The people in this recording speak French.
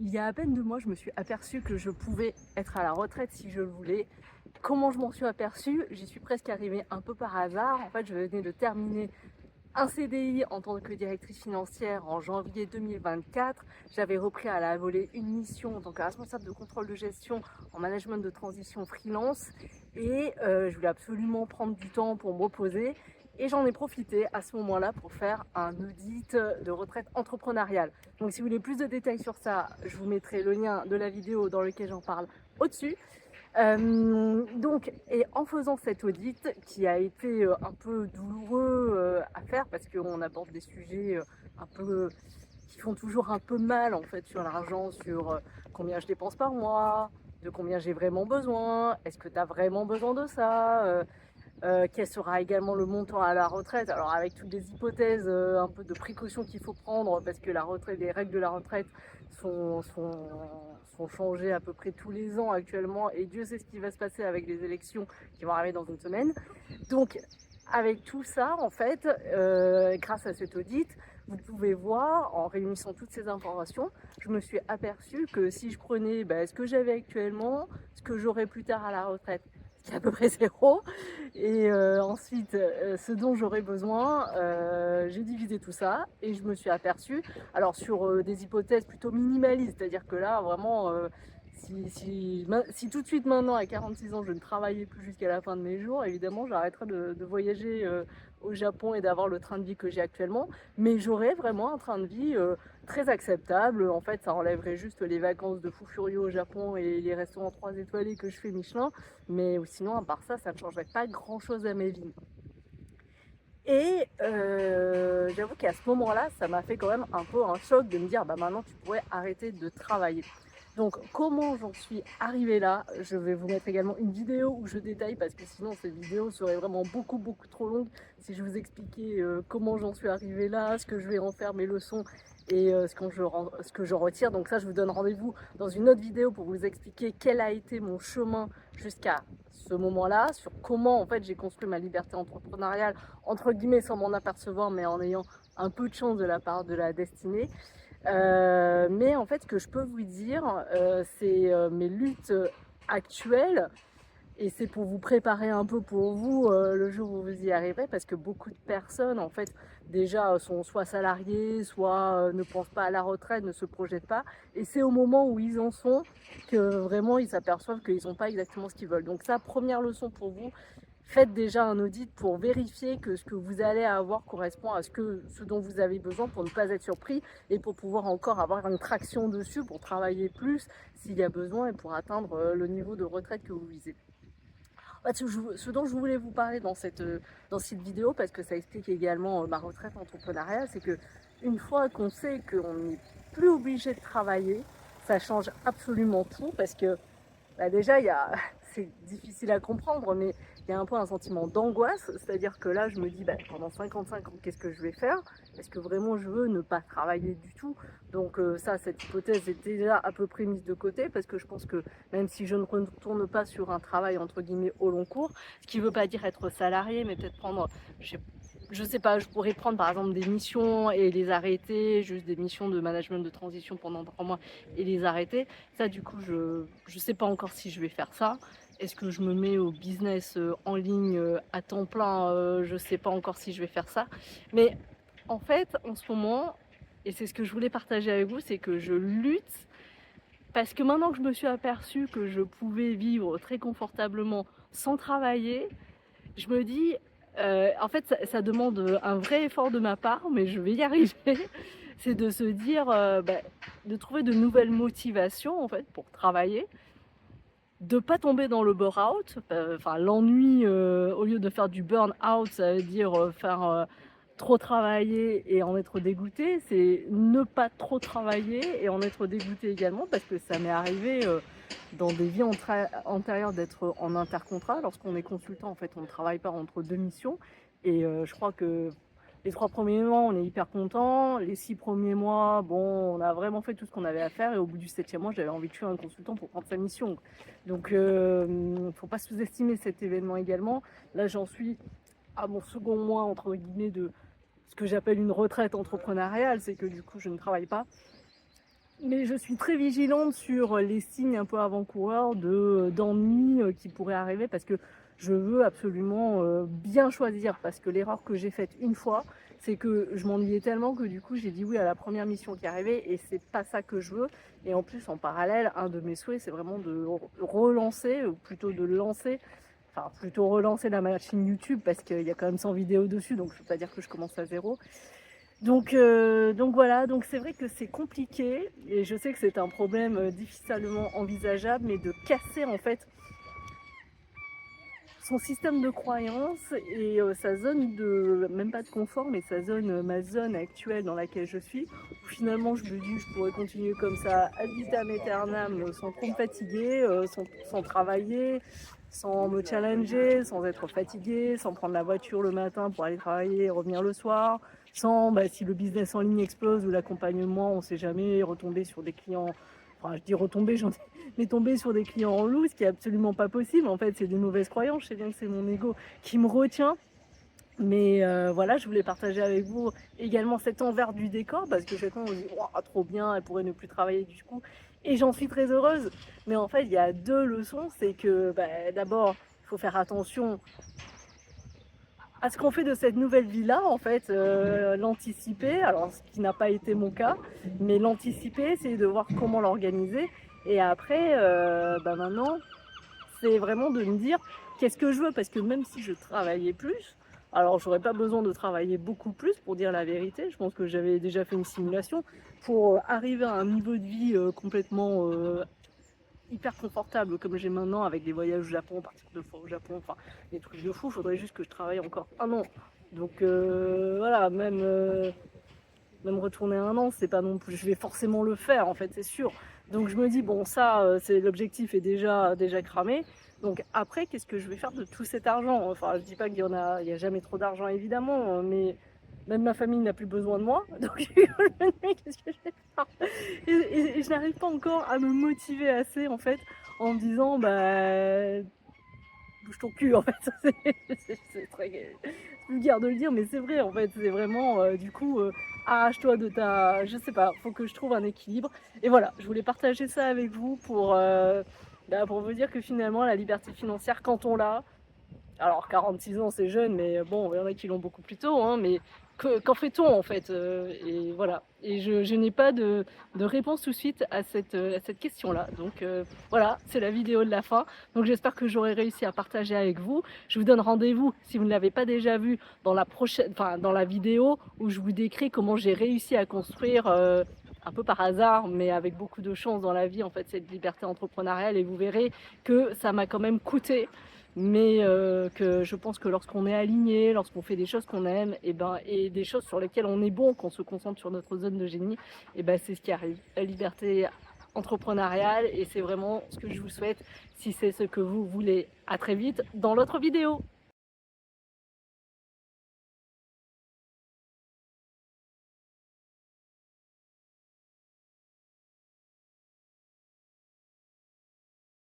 Il y a à peine 2 mois, je me suis aperçue que je pouvais être à la retraite si je le voulais. Comment je m'en suis aperçue? J'y suis presque arrivée un peu par hasard. En fait, je venais de terminer un CDI en tant que directrice financière en janvier 2024. J'avais repris à la volée une mission en tant que responsable de contrôle de gestion en management de transition freelance et je voulais absolument prendre du temps pour me reposer et j'en ai profité à ce moment-là pour faire un audit de retraite entrepreneuriale. Donc si vous voulez plus de détails sur ça, je vous mettrai le lien de la vidéo dans lequel j'en parle au-dessus. Et en faisant cet audit qui a été un peu douloureux à faire parce qu'on aborde des sujets un peu qui font toujours un peu mal en fait sur l'argent, sur combien je dépense par mois, de combien j'ai vraiment besoin, est-ce que tu as vraiment besoin de ça, quel sera également le montant à la retraite. Alors avec toutes les hypothèses, un peu de précautions qu'il faut prendre parce que la retraite, les règles de la retraite sont changées à peu près tous les ans actuellement et Dieu sait ce qui va se passer avec les élections qui vont arriver dans une semaine. Donc avec tout ça, en fait, grâce à cet audit, vous pouvez voir, en réunissant toutes ces informations, je me suis aperçue que si je prenais ce que j'avais actuellement, ce que j'aurai plus tard à la retraite, ce qui est à peu près zéro, et ensuite ce dont j'aurais besoin, j'ai divisé tout ça et je me suis aperçue, alors sur des hypothèses plutôt minimalistes, c'est-à-dire que là vraiment si tout de suite maintenant à 46 ans je ne travaillais plus jusqu'à la fin de mes jours, évidemment j'arrêterais de voyager au Japon et d'avoir le train de vie que j'ai actuellement, mais j'aurais vraiment un train de vie très acceptable. En fait ça enlèverait juste les vacances de fou furieux au Japon et les restaurants 3 étoilés que je fais Michelin, mais sinon à part ça, ça ne changerait pas grand chose à ma vie. Et j'avoue qu'à ce moment-là, ça m'a fait quand même un peu un choc de me dire bah maintenant tu pourrais arrêter de travailler. Donc comment j'en suis arrivée là? Je vais vous mettre également une vidéo où je détaille parce que sinon cette vidéo serait vraiment beaucoup trop longue si je vous expliquais comment j'en suis arrivée là, ce que je vais en faire, mes leçons et ce que je retire. Donc ça, je vous donne rendez-vous dans une autre vidéo pour vous expliquer quel a été mon chemin jusqu'à ce moment-là, sur comment en fait j'ai construit ma liberté entrepreneuriale entre guillemets sans m'en apercevoir, mais en ayant un peu de chance de la part de la destinée. Mais en fait, ce que je peux vous dire, c'est mes luttes actuelles. Et c'est pour vous préparer un peu pour vous le jour où vous y arriverez, parce que beaucoup de personnes, en fait, déjà sont soit salariées, soit ne pensent pas à la retraite, ne se projettent pas. Et c'est au moment où ils en sont que vraiment ils s'aperçoivent qu'ils n'ont pas exactement ce qu'ils veulent. Donc ça, première leçon pour vous, faites déjà un audit pour vérifier que ce que vous allez avoir correspond à ce dont vous avez besoin pour ne pas être surpris et pour pouvoir encore avoir une traction dessus pour travailler plus s'il y a besoin et pour atteindre le niveau de retraite que vous visez. Ce dont je voulais vous parler dans cette vidéo, parce que ça explique également ma retraite entrepreneuriale, c'est que une fois qu'on sait qu'on n'est plus obligé de travailler, ça change absolument tout, parce que déjà, c'est difficile à comprendre, mais il y a un peu un sentiment d'angoisse, c'est-à-dire que là, je me dis, pendant 55 ans, qu'est-ce que je vais faire? Est-ce que vraiment je veux ne pas travailler du tout? Donc ça, cette hypothèse est déjà à peu près mise de côté, parce que je pense que même si je ne retourne pas sur un travail, entre guillemets, au long cours, ce qui ne veut pas dire être salarié, mais peut-être prendre, je sais pas, je pourrais prendre par exemple des missions et les arrêter, juste des missions de management de transition pendant 3 mois et les arrêter. Ça, du coup, je sais pas encore si je vais faire ça. Est-ce que je me mets au business en ligne à temps plein? Je sais pas encore si je vais faire ça. Mais en fait, en ce moment, et c'est ce que je voulais partager avec vous, c'est que je lutte parce que maintenant que je me suis aperçue que je pouvais vivre très confortablement sans travailler, je me dis, en fait, ça demande un vrai effort de ma part, mais je vais y arriver. C'est de se dire, de trouver de nouvelles motivations en fait pour travailler, de pas tomber dans le burn-out. Enfin, l'ennui, au lieu de faire du burn-out, ça veut dire faire trop travailler et en être dégoûté. C'est ne pas trop travailler et en être dégoûté également, parce que ça m'est arrivé dans des vies antérieures d'être en intercontrat. Lorsqu'on est consultant, en fait, on ne travaille pas entre deux missions. Et je crois que les 3 premiers mois, on est hyper content. Les 6 premiers mois, bon, on a vraiment fait tout ce qu'on avait à faire. Et au bout du 7e mois, j'avais envie de tuer un consultant pour prendre sa mission. Donc, il ne faut pas sous-estimer cet événement également. Là, j'en suis à mon second mois, entre guillemets, de ce que j'appelle une retraite entrepreneuriale. C'est que du coup, je ne travaille pas. Mais je suis très vigilante sur les signes un peu avant-coureurs d'ennui qui pourraient arriver parce que je veux absolument bien choisir. Parce que l'erreur que j'ai faite une fois, c'est que je m'ennuyais tellement que du coup j'ai dit oui à la première mission qui arrivait et c'est pas ça que je veux. Et en plus, en parallèle, un de mes souhaits, c'est vraiment de relancer, ou plutôt de lancer, enfin plutôt relancer la machine YouTube parce qu'il y a quand même 100 vidéos dessus, donc je ne veux pas dire que je commence à zéro. Donc voilà, donc c'est vrai que c'est compliqué et je sais que c'est un problème difficilement envisageable, mais de casser en fait son système de croyance et sa zone de, même pas de confort, mais ma zone actuelle dans laquelle je suis, où finalement je me dis je pourrais continuer comme ça ad vitam aeternam sans trop me fatiguer, sans travailler, sans me challenger, sans être fatigué, sans prendre la voiture le matin pour aller travailler et revenir le soir, sans, si le business en ligne explose ou l'accompagnement, on ne sait jamais, retomber sur des clients, enfin je dis retomber, j'en ai mais tomber sur des clients en loose, ce qui est absolument pas possible. En fait, c'est des mauvaises croyances. Je sais bien que c'est mon ego qui me retient. Mais voilà, je voulais partager avec vous également cet envers du décor parce que chacun on dit oh, trop bien, elle pourrait ne plus travailler du coup. Et j'en suis très heureuse. Mais en fait, il y a deux leçons. C'est que d'abord, il faut faire attention à ce qu'on fait de cette nouvelle vie-là, en fait, l'anticiper, alors ce qui n'a pas été mon cas, mais l'anticiper, c'est de voir comment l'organiser. Et après, maintenant, c'est vraiment de me dire qu'est-ce que je veux, parce que même si je travaillais plus, alors j'aurais pas besoin de travailler beaucoup plus pour dire la vérité, je pense que j'avais déjà fait une simulation, pour arriver à un niveau de vie complètement hyper confortable comme j'ai maintenant avec des voyages au Japon, partir 2 fois au Japon, enfin des trucs de fou, il faudrait juste que je travaille encore un an. Donc voilà, même retourner un an, c'est pas non plus, je vais forcément le faire en fait, c'est sûr. Donc je me dis bon ça, c'est l'objectif est déjà cramé. Donc après, qu'est-ce que je vais faire de tout cet argent? Enfin, je dis pas qu'il il y a jamais trop d'argent évidemment, mais même ma famille n'a plus besoin de moi. Donc je me dis qu'est-ce que je vais faire? Et je n'arrive pas encore à me motiver assez en fait en me disant bouge ton cul en fait. C'est très vulgaire de le dire, mais c'est vrai en fait. C'est vraiment du coup arrache-toi de ta. Je sais pas, faut que je trouve un équilibre. Et voilà, je voulais partager ça avec vous pour vous dire que finalement la liberté financière, quand on l'a, alors 46 ans c'est jeune, mais bon, il y en a qui l'ont beaucoup plus tôt, hein, mais qu'en fait-on en fait et voilà. Et je n'ai pas de réponse tout de suite à cette question-là. Donc voilà, c'est la vidéo de la fin. Donc j'espère que j'aurai réussi à partager avec vous. Je vous donne rendez-vous, si vous ne l'avez pas déjà vu, dans dans la vidéo où je vous décris comment j'ai réussi à construire un peu par hasard, mais avec beaucoup de chance dans la vie, en fait, cette liberté entrepreneuriale. Et vous verrez que ça m'a quand même coûté, mais que je pense que lorsqu'on est aligné, lorsqu'on fait des choses qu'on aime, et des choses sur lesquelles on est bon, qu'on se concentre sur notre zone de génie, c'est ce qui arrive. La liberté entrepreneuriale, et c'est vraiment ce que je vous souhaite si c'est ce que vous voulez. À très vite dans l'autre vidéo.